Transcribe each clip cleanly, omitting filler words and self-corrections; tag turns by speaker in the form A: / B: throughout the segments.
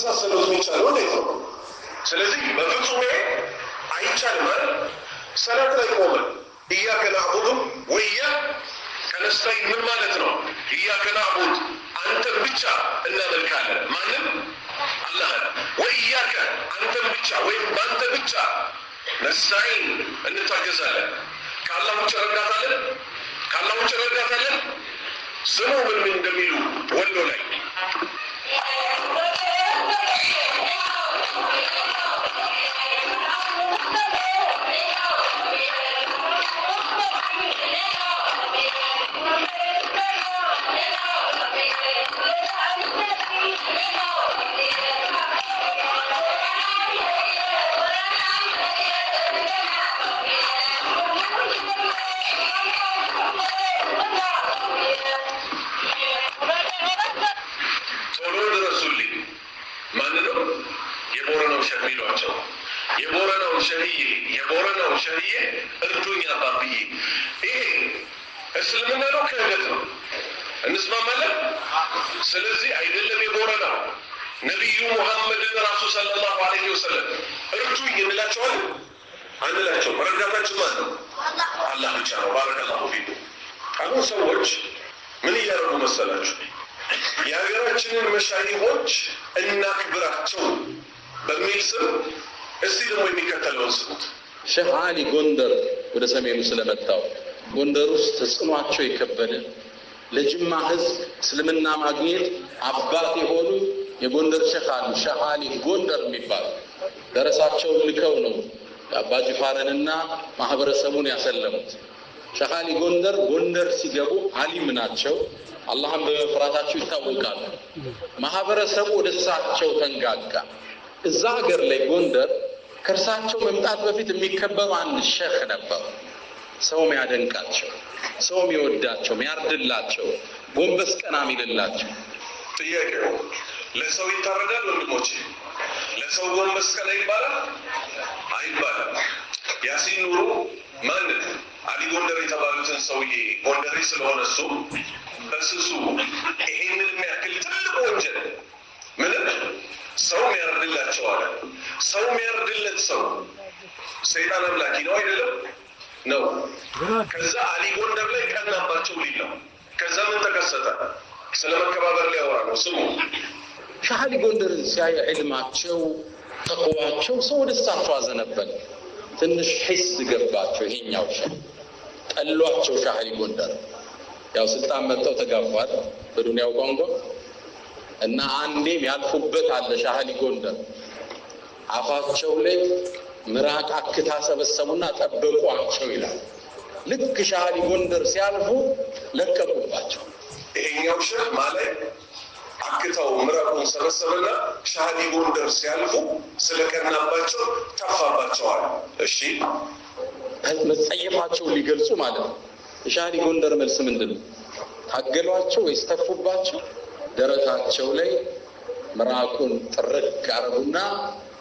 A: የመሳሰሉት የሚቻለው እንዴት ነው? ስለዚህ በፍጹም አይቻልም ማለት ሰላት ላይ ቆመን ኢያከ ነዕቡዱ ወኢያከ ነስተዒን ምን ማለት ነው? ኢያከ ነዕቡድ አንተን ብቻ እናመልካለን፣ ማንም አላህን። ወኢያከ አንተን ብቻ ወይም በአንተ ብቻ ነስተዒን እንታገዛለን። ከአላህ ውጭ ረዳታለን? ከአላህ ውጭ ረዳታለን? ስሙ ምን እንደሚሉ ወሎ ላይ የቦረናው ሸህዬ እርዱኝ አባብዬ። ይሄ እስልምና ነው ክህደት ነው? እንስማማለን? ስለዚህ አይደለም የቦረናው ነቢዩ ሙሐመድን ራሱ ሰለላሁ ዐለይሂ ወሰለም እርዱኝ እንላቸዋለን? አንላቸው። ረዳታችን ማን ነው? አላህ ብቻ ነው። ባረከላሁ ፊኩም። አሁን ሰዎች ምን እያደረጉ መሰላችሁ? የሀገራችንን መሻይኾች እናክብራቸው በሚል ስም እስቲ ደግሞ የሚከተለውን ስሙት።
B: ሼህ አሊ ጎንደር ወደ ሰሜኑ ስለመጣው ጎንደር ውስጥ ተጽዕኗቸው የከበደ ለጅማ ህዝብ እስልምና ማግኘት አባት የሆኑ የጎንደር ሼህ አሉ። ሼህ አሊ ጎንደር የሚባሉ ደረሳቸውን ልከው ነው አባ ጅፋርንና ማህበረሰቡን ያሰለሙት። ሼህ አሊ ጎንደር ሲገቡ አሊም ናቸው። አላህን በመፍራታቸው ይታወቃሉ። ማህበረሰቡ ወደ እሳቸው ተንጋጋ። እዛ ሀገር ላይ ጎንደር ከእርሳቸው መምጣት በፊት የሚከበሩ አንድ ሼህ ነበሩ። ሰው የሚያደንቃቸው፣ ሰው የሚወዳቸው፣ የሚያርድላቸው፣ ጎንበስ ቀና የሚልላቸው።
A: ጥያቄው ለሰው ይታረዳል ወንድሞቼ? ለሰው ጎንበስ ቀና ይባላል አይባልም? ያሲን ኑሩ ማንን? አሊ ጎንደር የተባሉትን ሰውዬ ጎንደሬ ስለሆነ እሱ በስሱ ይሄንን የሚያክል ትልቅ ወንጀል ምንም ሰው የሚያርድላቸው አለ። ሰው የሚያርድለት ሰው ሰይጣን አምላኪ ነው አይደለም? ነው። ከዛ አሊ ጎንደር ላይ ቀናባቸው ሊል ነው። ከዛ ምን ተከሰተ? ስለ መከባበር ሊያወራ ነው። ስሙ።
B: ሼህ አሊ ጎንደር ሲያይ ዕልማቸው፣ ተቅዋቸው ሰው ወደ እሳቸው አዘነበለ። ትንሽ ሒስ ገባቸው። ይሄኛው ሼህ ጠሏቸው። ሼህ አሊ ጎንደር ያው ስልጣን መጥተው ተጋፏል በዱንያው ቋንቋ እና አንዴም ያልፉበት አለ። ሼህ አሊ ጎንደር አፋቸው ላይ ምራቅ አክታ ሰበሰቡና ጠበቋቸው ይላል። ልክ ሼህ አሊ ጎንደር ሲያልፉ ለቀቁባቸው።
A: ይሄኛው ሼህ ማለት አክታው ምራቁን ሰበሰበና ሼህ አሊ ጎንደር ሲያልፉ ስለቀናባቸው ተፋባቸዋል። እሺ
B: መጸየፋቸውን ሊገልጹ ማለት ነው። ሼህ አሊ ጎንደር መልስ ምንድን ነው? ታገሏቸው ወይስ ተፉባቸው? ደረታቸው ላይ ምራቁን ጥርቅ አረጉና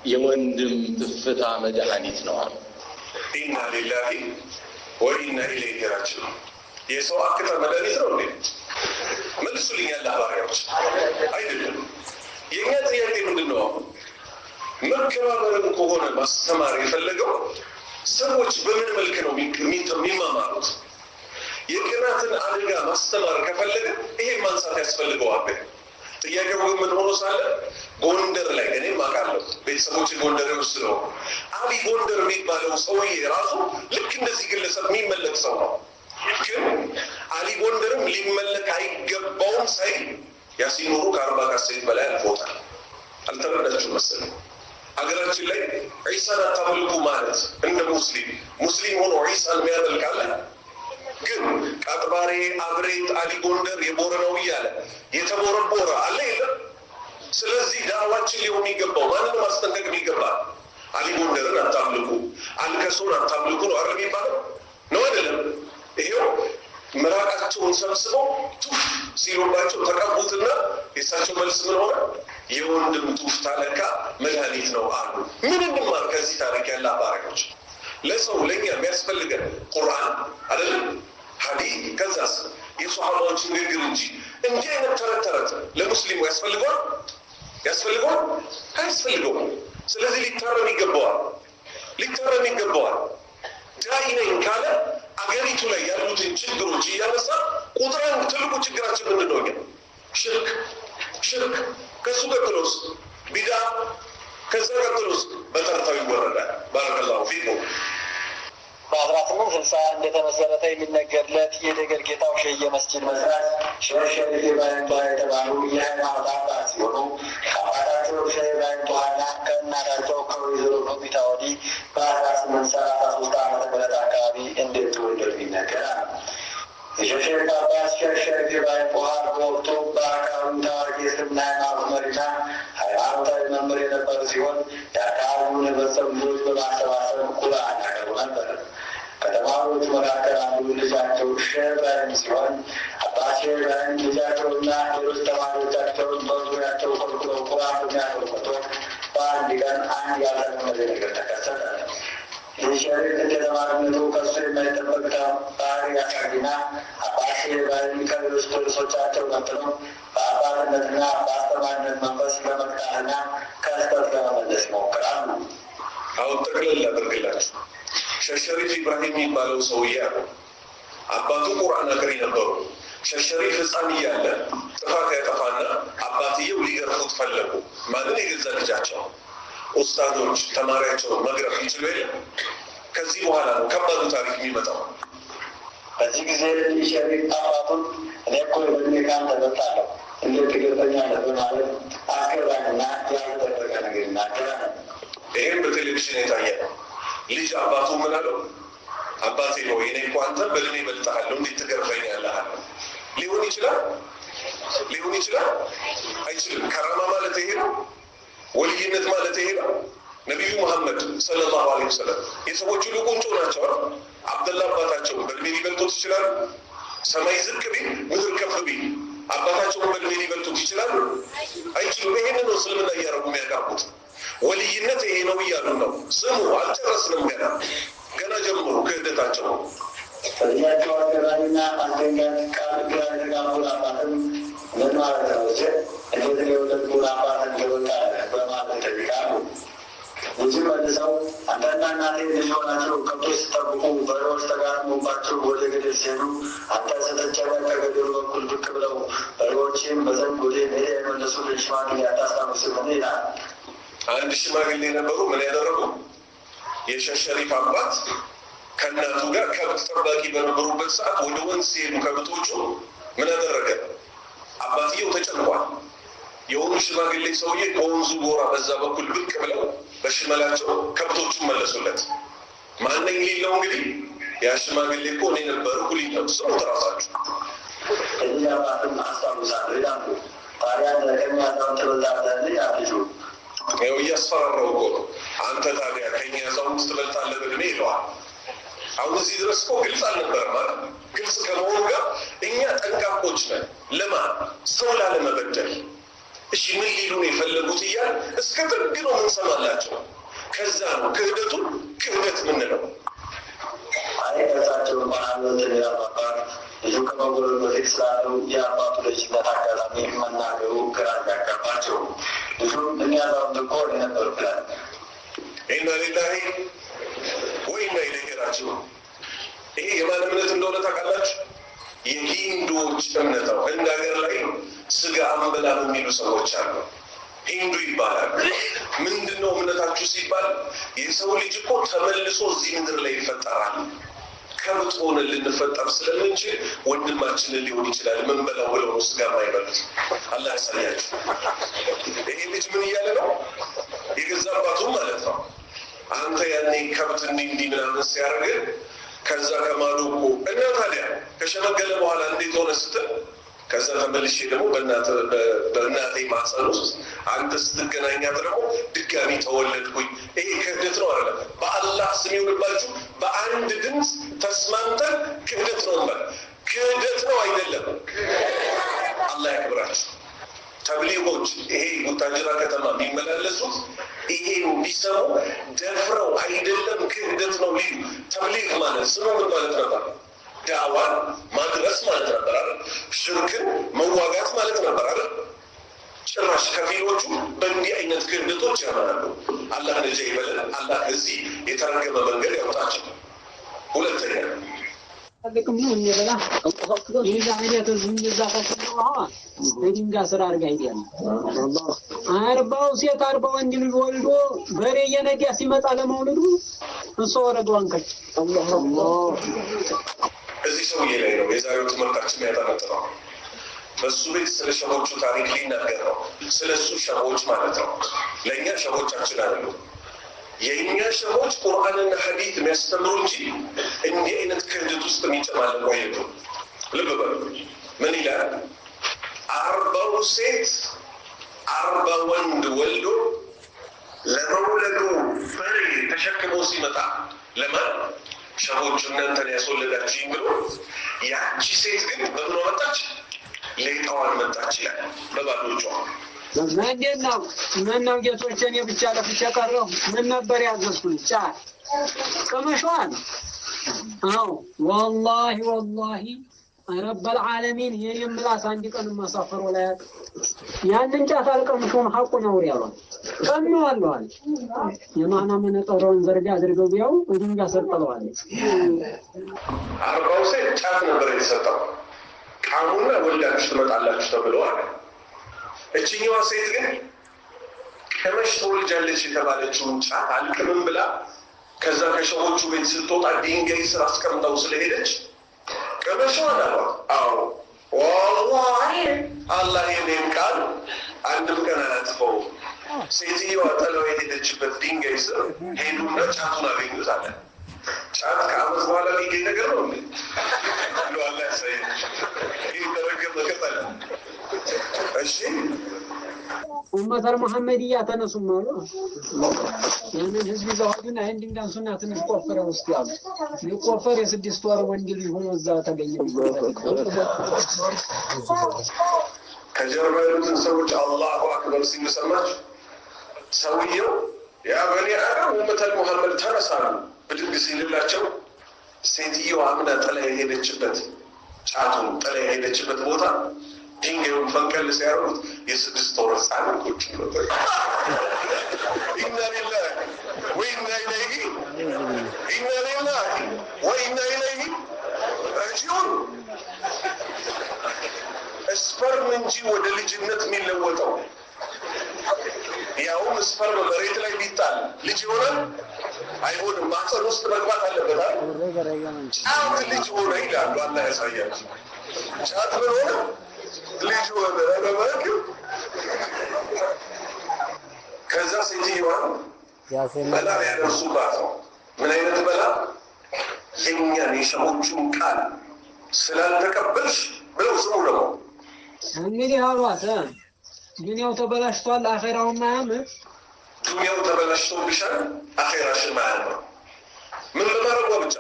B: የወንድም እፍታ መድኃኒት ነው አሉ።
A: ኢና ሊላሂ ወኢና ኢለይሂ ራጂዑን። የሰው አክታ መድኃኒት ነው እንዴ? መልሱልኝ ያለ ባሪያዎች። አይደለም። የኛ ጥያቄ ምንድን ነው? መከባበርን ከሆነ ማስተማር የፈለገው ሰዎች በምን መልክ ነው የሚማማሩት? የቅናትን አደጋ ማስተማር ከፈለገ ይሄ ማንሳት ያስፈልገዋል። ጥያቄው ግን ምን ሆኖ ሳለ ጎንደር ላይ እኔም አውቃለሁ ቤተሰቦች ጎንደር ወስደው አሊ ጎንደር የሚባለው ሰውዬ ራሱ ልክ እንደዚህ ግለሰብ የሚመለክ ሰው ነው። ግን አሊ ጎንደርም ሊመለክ አይገባውም ሳይ ያሲን ኑሩ ከ40 ካሴት በላይ አልፎታል። አልተረዳችሁም መሰለኝ። ሀገራችን ላይ ዒሳን አታምልኩ ማለት እንደ ሙስሊም ሆኖ ዒሳን የሚያመልካለ ግን ቃጥባሬ፣ አብሬት፣ አሊ ጎንደር የቦረናው እያለ የተቦረቦረ አለ የለም። ስለዚህ ዳዕዋችን ሊሆን የሚገባው ማንንም ማስጠንቀቅ የሚገባል አሊ ጎንደርን አታምልኩ፣ አልከሶን አታምልኩ ነው አይደል የሚባለው? ነው አይደለም? ይሄው ምራቃቸውን ሰብስበው ቱፍ ሲሉባቸው ተቀቡትና የእሳቸው መልስ ምን ሆነ? የወንድም ቱፍታ ለካ መድኃኒት ነው አሉ። ምን እንማር ከዚህ ታሪክ? ያለ አባሪዎች ለሰው ለኛ የሚያስፈልገን ቁርአን አይደለም ሐዲስ፣ ከዛስ የሷሃባዎች ንግግር እንጂ አይነት ተረት ለሙስሊሙ ያስፈልገዋል ያስፈልገዋል አያስፈልገውም? ስለዚህ ሊታረም ይገባዋል። ዳኢ ነኝ ካለ አገሪቱ ላይ ያሉትን ችግሮች እያነሳ ቁጥር አንድ ትልቁ ችግራችን ምንድን ነው? ሽርክ፣ ከሱ ቀጥሎስ ቢዳ፣ ከዛ ቀጥሎስ በጠርታው ይወረዳል። ባረከላሁ ፊኩም።
C: በ1860 እንደተመሰረተ የሚነገርለት የደገር ጌታው ሸየ መስጂድ መስራት ሼህ ሸሪፍ ኢብራሂም ጧሃ የተባሉ የሃይማኖት አባት ሲሆኑ ከአባታቸው ሼህ ኢብራሂም ጧሃና ከእናታቸው ከወይዘሮ ኖቢታ ወዲህ በ1833 ዓመተ ምህረት አካባቢ እንደተወለዱ ይነገራል። የሼህ አባት ሼህ ሸሪፍ ኢብራሂም ጧሃ በወቅቱ በአካባቢው ታዋቂ የእስልምና ሃይማኖት መሪና ሃይማኖታዊ መምህር የነበሩ ሲሆን የአካባቢውን ህብረተሰብ ልጆች በማሰባሰብ ቁርአን ያቀርቡ ነበር። ከተማሪዎቹ መካከል አንዱ ልጃቸው ሼህ ኢብራሂም ሲሆን አባት ሼህ ኢብራሂም ልጃቸውና ሌሎች ተማሪዎቻቸውን በዙሪያቸው ኮልኩለው ቁርአን በሚያቀርቡበት ወቅት በአንድ ቀን አንድ ያልተለመደ ነገር ተከሰተ። ይህ ሸሪፍ እንደ ተማሪነቱ ከሱ የማይጠበቅ ባህሪ ያሳይና አባት ሼህ ኢብራሂም ከሌሎች ደርሶቻቸው ቀጥለው በአባትነትና በአስተማሪነት መንፈስ ለመቅጣትና ከስህተት ለመመለስ ይሞክራሉ።
A: አሁን ጠቅለል አድርግላችሁ ሼህ ሸሪፍ ኢብራሂም የሚባለው ሰውዬ አባቱ ቁርአን አገሪ ነበሩ። ሼህ ሸሪፍ ህፃን እያለ ጥፋት ያጠፋና አባትየው ሊገርፉት ፈለጉ። ማንን? የገዛ ልጃቸው። ኡስታዞች ተማሪያቸውን መግረፍ ይችሉ የለም። ከዚህ በኋላ ነው ከባዱ ታሪክ የሚመጣው።
C: በዚህ ጊዜ ሸሪፍ አባቱን እኔ እኮ በእድሜ ካንተ በልጣለሁ እንዴት ትገርፈኛለህ በማለት አስገራሚና ያልተጠበቀ ነገር ይናገራል።
A: ይህም በቴሌቪዥን የታየ ነው። ልጅ አባቱ ምን አለው? አባቴ ነው እኔ እኮ አንተ በእድሜ በልጣለሁ እንዴት ትገርፈኛለህ? ሊሆን ይችላል አይችልም። ከራማ ማለት ይሄ ነው። ወልይነት ማለት ይሄ ነው። ነቢዩ መሐመድ ሰለላሁ ዐለይሂ ወሰለም የሰዎቹ ሁሉ ቁንጮ ናቸው። አብደላ አባታቸውን በእድሜ ሊበልጡት ይችላሉ። ሰማይ ዝቅ ቢል ምድር ከፍ ቢል አባታቸውን በእድሜ ሊበልጡት ይችላሉ? አይችሉም። ይሄንን ነው እስልምና እያደረጉ የሚያቀርቡት። ወልይነት ይሄ ነው እያሉ ነው። ስሙ፣ አልጨረስንም ገና ጀምሩ ክህደታቸው።
C: በዚያቸው አገራዊና አስደንጋጭ ቃል ግራ የተጋቡት አባትም ምን ማለት ነው? እንዴት የወለድኩት አባትን ትወጣለህ በማለት ይጠይቃሉ። ልጅም መልሰው አንተና እናቴ ልጅ ሆናችሁ ከብቶች ሲጠብቁ በሬዎች ተጋጥሞባቸው ወደ ገደል ሲሄዱ አንተ ስትጨነቅ ከገደሉ በኩል ብቅ ብለው በሬዎችም በዘንድ ወደ ሜዳ የመለሱልን ሽማግሌ አታስታውስምን? ይላል።
A: አንድ ሽማግሌ ነበሩ። ምን ያደረጉ? የሼህ ሸሪፍ አባት ከእናቱ ጋር ከብት ጠባቂ በነበሩበት ሰዓት ወደ ወንዝ ሲሄዱ ከብቶቹ ምን አደረገ? አባትየው ተጨንቋል። የሆኑ ሽማግሌ ሰውዬ ከወንዙ ጎራ በዛ በኩል ብቅ ብለው በሽመላቸው ከብቶቹን መለሱለት። ማነኝ ሊለው እንግዲህ ያ ሽማግሌ እኮ እኔ ነበርኩ ሊለው። ስሙት ራሳችሁ።
C: እዚህ አባትም አስታውሳለሁ ይላሉ። ታዲያ ከሚያዛውን ትበልጣለህ ያልጁ
A: ይኸው እያስፈራራው እኮ ነው። አንተ ታዲያ ከኛ አዛውንት ትበልጣለህ በእድሜ ይለዋል። አሁን እዚህ ድረስ እኮ ግልጽ አልነበረም ማለት ግልጽ ከመሆኑ ጋር እኛ ጠንቃቆች ነን። ለማን? ሰው ላለመበደል። እሺ ምን ሊሉን የፈለጉት እያል እስከ ጥግ ነው ምንሰማላቸው። ከዛ ነው ክህደቱን ክህደት ምንለው።
C: አይ ከሳቸው ማህበረት ያባባል ልጁ ከመወለዱ በፊት ስላለው የአባቱ ልጅነት አጋጣሚ መናገሩ ግራ ያጋባቸው። ልጁም የሚያዛውንት እኮ የነበሩ ብላል።
A: ኢና ሊላሂ ወኢና ኢለይሂ ራጂዑን። ይሄ የማን እምነት እንደሆነ ታውቃላችሁ? የሂንዱዎች እምነት ነው። ህንድ ሀገር ላይ ስጋ አንበላም የሚሉ ሰዎች አሉ። ሂንዱ ይባላል። ምንድነው እምነታችሁ ሲባል የሰው ልጅ እኮ ተመልሶ እዚህ ምድር ላይ ይፈጠራል። ከብት ሆነን ልንፈጠር ስለምንችል ወንድማችንን ሊሆን ይችላል ምን በላው ብለው ነው ስጋ ማይበሉት። አላህ ያሳያችሁ። ይሄ ልጅ ምን እያለ ነው? የገዛ አባቱ ማለት ነው። አንተ ያኔ ከብት እንዲህ ምናምን ሲያደርግ ከዛ ከማዶ እኮ እና ታዲያ ከሸመገለ በኋላ እንዴት ሆነ ስትል ከዛ ተመልሼ ደግሞ በእናቴ ማህፀን ውስጥ አንተ ስትገናኛት ደግሞ ድጋሚ ተወለድኩኝ። ይሄ ክህደት ነው አይደለም? በአላህ ስም ይሁንባችሁ በአንድ ድምፅ ተስማምተን ክህደት ነው ማለት ክህደት ነው አይደለም? አላህ ያክብራችሁ። ተብሊጎች ይሄ ቡታጅራ ከተማ የሚመላለሱት ይሄን ቢሰሙ ደፍረው አይደለም ክህደት ነው ሊሉ። ተብሊግ ማለት ስሙ ምን ማለት ነበር? ዳዕዋን ማድረስ ማለት ነበር አይደል? ሽርክን መዋጋት ማለት ነበር አይደል? ጭራሽ ከፊሎቹ በእንዲህ አይነት ክህደቶች ያምናሉ። አላህ ነጃ ይበለን። አላህ እዚህ የተረገመ መንገድ ያውጣቸው። ሁለተኛ
D: ልክም ነው የሚበላ ይዛ አይነት ዝምዛ ከሰማዋ በድንጋይ ስራ አድርጋ ይያል 40 ሴት 40 ወንድ ልጅ ወልዶ በሬ የነዳ ሲመጣ ለመውለዱ እሱ ወረዷን ከች አላህ
A: እዚህ ሰውዬ ላይ ነው የዛሬው ትምህርታችን ያጠነጥነው። በሱ ቤት ስለ ሸሆቹ ታሪክ ሊናገር ነው። ስለሱ ሸሆች ማለት ነው። ለእኛ ሸሆቻችን አይደሉም። የእኛ ሸሆች ቁርአንና ሐዲስ የሚያስተምሩ እንጂ እንዲህ አይነት ክህደት ውስጥ የሚጨማለቁ አይደሉም። ልብ በሉ። ምን ይላል? 40 ሴት 40 ወንድ ወልዶ ለመውለዱ በሬ ተሸክሞ ሲመጣ ለማን ሸሆቹ እናንተን ያስወለዳችሁኝ ብሎ ያቺ ሴት ግን በምኗ መጣች? ሌጣዋን መጣች ይላል በባዶቿ። ምነው
D: ጌቶቼ እኔ ብቻ ለፍቼ ቀረሁ? ምን ነበር ያዘዝኩኝ? ጫት ቅመሿን። አዎ ወላሂ ረበል ዓለሚን የኔም ምላስ አንድ ቀን ማሳፈሩ ላይ ያንን ጫት አልቀምሾም ሐቁ ነው ያለው ቀምነዋለሁ አለ። የማና መነጠረውን ዘርጋ አድርገው ቢያው ድንጋይ ሰርጠለዋል።
A: 40 ሴት ጫት ነበር የተሰጠው። ቃሙና ወልዳችሁ ትመጣላችሁ ተብለዋል። እቺኛዋ ሴት ግን ከመሽ ተወልጃለች የተባለችውን ጫት አልቅምም ብላ ከዛ ከሸሆቹ ቤት ስትወጣ ድንጋይ ስር አስቀምጠው ስለሄደች ከመሸዋን አሏት። አዎ ወላሂ አላህ የኔን ቃል አንድም ቀን አላጥፈውም። ሴትዮዋ ጥለው የሄደችበት ድንጋይ ስር ሄዱና ጫቱን አገኙታለን። ጫት ከዓመት በኋላ ሊገኝ ነገር ነው እንዴ? አላህ ያሳየን። ይህ ተረገመ ቅጠል። እሺ
D: ኡመተል መሐመድያ ተነሱ ማለት ያንን ህዝብ ዘዋጁና እንዲንዳን ሱና ትንሽ ቆፈረ ውስጥ ያሉ ይቆፈር የ6 ወር ወንድ ልጅ ሆኖ እዛ ተገኘ።
A: ከጀርባ ያሉትን ሰዎች አላሁ አክበር ሲሉ ሰማችሁ? ሰውየው ያ በኒ አደም ኡመተል መሐመድ ተነሳሉ ብድግ ሲልላቸው ሴትዮዋ አምና ጥላ የሄደችበት ጫቱን ጥላ የሄደችበት ቦታ ድንጋዩን ፈንቀል ሲያደርጉት የ6 ወር ህፃን ቁጭ ብሎ ኢና ሊላሂ ወኢና ኢለይሂ ራጂዑን። ስፐርም እንጂ ወደ ልጅነት የሚለወጠው ያውም ስፐርም መሬት ላይ ቢጣል ልጅ ይሆናል አይሆንም። ማህፀን ውስጥ መግባት አለበታል። ጫት ልጅ ሆነ ይላሉ። አላህ ያሳያችሁ። ጫት ምን ሆነ? ልጅ ሆነ። ከዛ ሴትዮዋ በላ ያደርሱባት ነው። ምን አይነት በላ? የእኛን የሸሆቹን ቃል ስላልተቀበልሽ ብለው ስሙ ደግሞ
D: እንግዲህ አሏት ዱንያው ተበላሽቷል፣ አኺራው ማያምር።
A: ዱንያው ተበላሽቶብሻል፣ አኺራሽን ማያምር። ምን በማረጓ ብቻ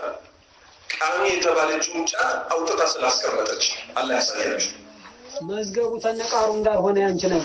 A: ቃሚ የተባለችውን ጫት አውጥታ ስላስቀመጠች አላህ ያሳያችሁ።
D: መዝገቡ ተነቃሩ እንዳልሆነ ያንቺ ነገር